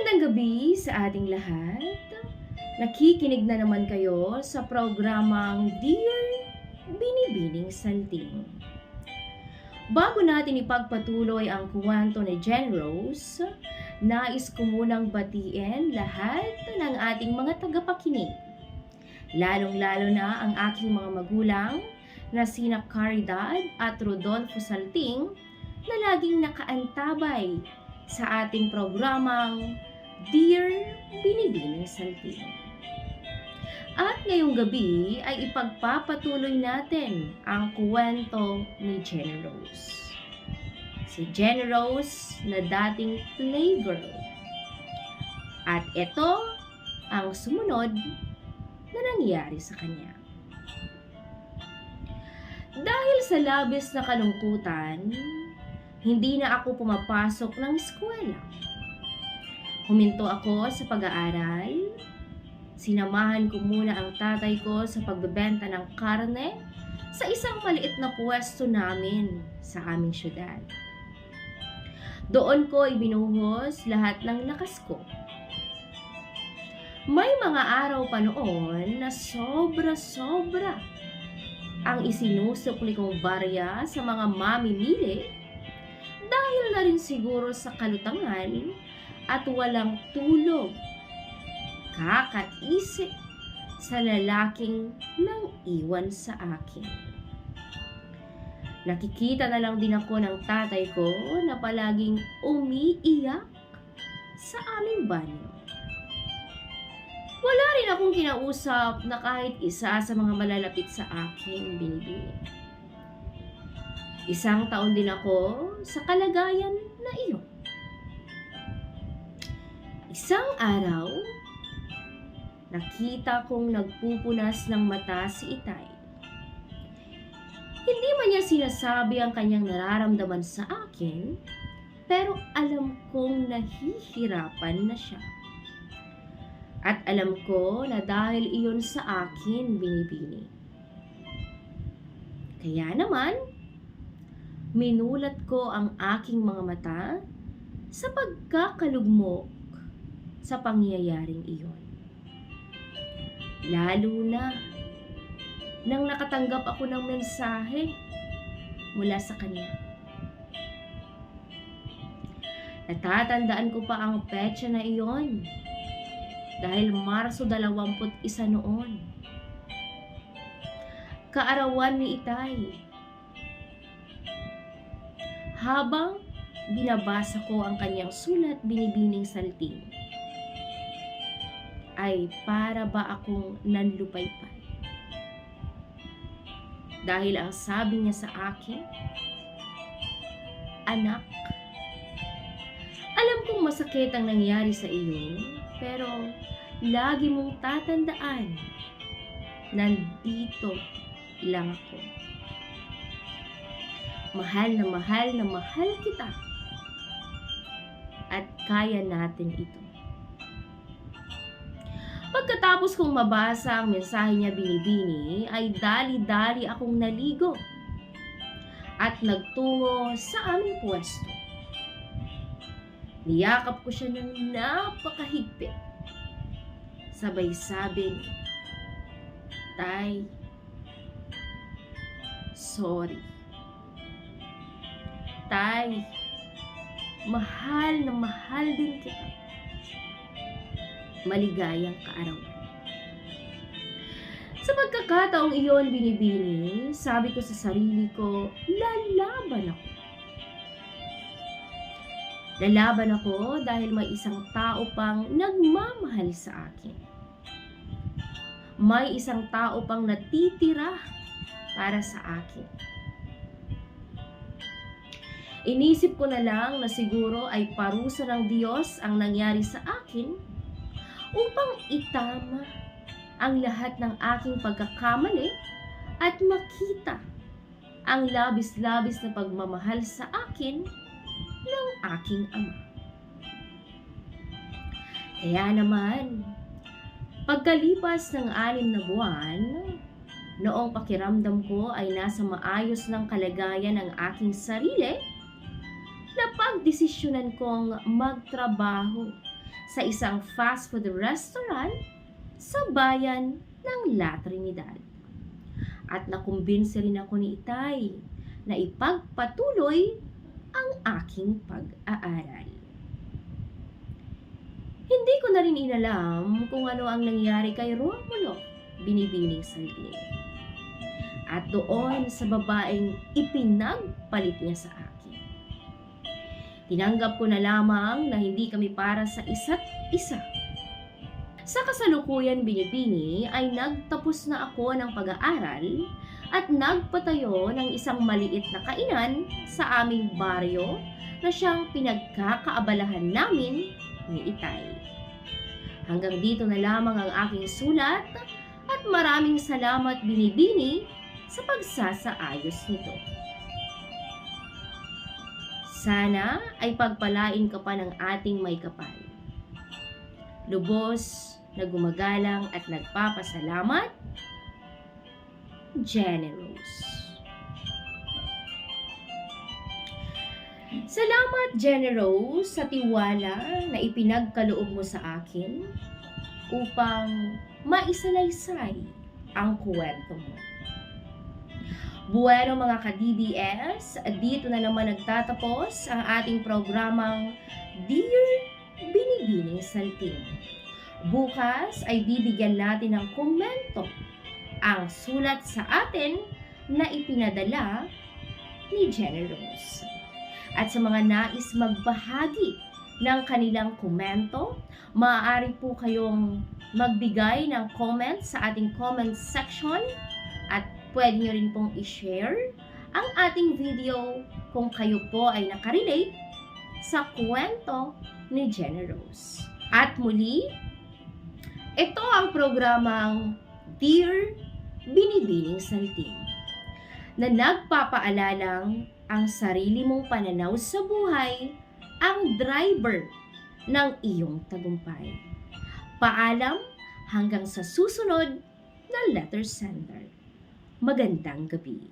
Magandang gabi sa ating lahat. Nakikinig na naman kayo sa programang Dear Binibining Salting. Bago natin ipagpatuloy ang kwento ni Jen Rose, nais ko munang batiin lahat ng ating mga tagapakinig. Lalong-lalo na ang aking mga magulang na sina Caridad at Rodolfo Salting na laging nakaantabay sa ating programang Dear Binibining Salting. At ngayong gabi ay ipagpapatuloy natin ang kwento ni Jen Rose. Si Jen Rose na dating playgirl. At ito ang sumunod na nangyari sa kanya. Dahil sa labis na kalungkutan, hindi na ako pumapasok ng eskwela. Huminto ako sa pag-aaral. Sinamahan ko muna ang tatay ko sa pagbebenta ng karne sa isang maliit na pwesto namin sa aming syudad. Doon ko ibinuhos lahat ng lakas ko. May mga araw pa noon na sobra-sobra ang isinusukli kong barya sa mga mamimili dahil na rin siguro sa kalutangan at walang tulog. Kakaisip sa lalaking nang iwan sa akin. Nakikita na lang din ako ng tatay ko na palaging umiiyak sa aming banyo. Wala rin akong kinausap na kahit isa sa mga malalapit sa akin binibini. Isang taon din ako sa kalagayan na iyon. Isang araw, nakita kong nagpupunas ng mata si Itay. Hindi man niya sinasabi ang kanyang nararamdaman sa akin, pero alam kong nahihirapan na siya. At alam ko na dahil iyon sa akin binibini. Kaya naman, minulat ko ang aking mga mata sa pagkakalugmok sa pangyayaring iyon. Lalo na nang nakatanggap ako ng mensahe mula sa kanya. Natatandaan ko pa ang petsa na iyon dahil Marso 21 noon. Kaarawan ni Itay. Habang binabasa ko ang kanyang sulat binibining salting, ay para ba akong nanlupaypay. Dahil ang sabi niya sa akin, "Anak, alam kong masakit ang nangyari sa iyo, pero lagi mong tatandaan, nandito lang ako. Mahal na mahal kita. At kaya natin ito." Pagkatapos kong mabasa ang mensahe niya binibini, ay dali-dali akong naligo at nagtungo sa aming pwesto. Niyakap ko siya ng napakahigpit. Sabay sabing, "Tay, sorry. Tay, mahal na mahal din kita. Maligayang kaarawan." Sa pagkakataong iyon binibini, sabi ko sa sarili ko, lalaban ako. Lalaban ako dahil may isang tao pang nagmamahal sa akin. May isang tao pang natitira para sa akin. Inisip ko na lang na siguro ay parusa ng Diyos ang nangyari sa akin upang itama ang lahat ng aking pagkakamali at makita ang labis-labis na pagmamahal sa akin ng aking ama. Kaya naman, pagkalipas ng 6 na buwan, noong pakiramdam ko ay nasa maayos ng kalagayan ng aking sarili, napagdesisyonan kong magtrabaho sa isang fast food restaurant sa bayan ng La Trinidad. At nakumbinsi rin ako ni Itay na ipagpatuloy ang aking pag-aaral. Hindi ko na rin inalam kung ano ang nangyari kay Romulo Binibining Salting. At doon sa babaeng ipinagpalit niya sa akin. Tinanggap ko na lamang na hindi kami para sa isa't isa. Sa kasalukuyan Binibini ay nagtapos na ako ng pag-aaral at nagpatayo ng isang maliit na kainan sa aming baryo na siyang pinagkakaabalahan namin ni Itay. Hanggang dito na lamang ang aking sulat at maraming salamat Binibini sa pagsasaayos nito. Sana ay pagpalain ka pa ng ating may kapal. Lubos na gumagalang at nagpapasalamat, Jenny Rose. Salamat, Jenny Rose, sa tiwala na ipinagkaloob mo sa akin upang maisalaysay ang kwento mo. Bueno mga ka-DBS, dito na naman nagtatapos ang ating programang Dear Binibining Salting. Bukas ay bibigyan natin ng komento ang sulat sa atin na ipinadala ni Jenny Rose. At sa mga nais magbahagi ng kanilang komento, maaari po kayong magbigay ng comment sa ating comment section at pwede nyo rin pong i-share ang ating video kung kayo po ay nakarelate sa kwento ni Jenny Rose. At muli, ito ang programang Dear Binibining Salting na nagpapaalalang ang sarili mong pananaw sa buhay ang driver ng iyong tagumpay. Paalam hanggang sa susunod na letter sender. Magandang gabi.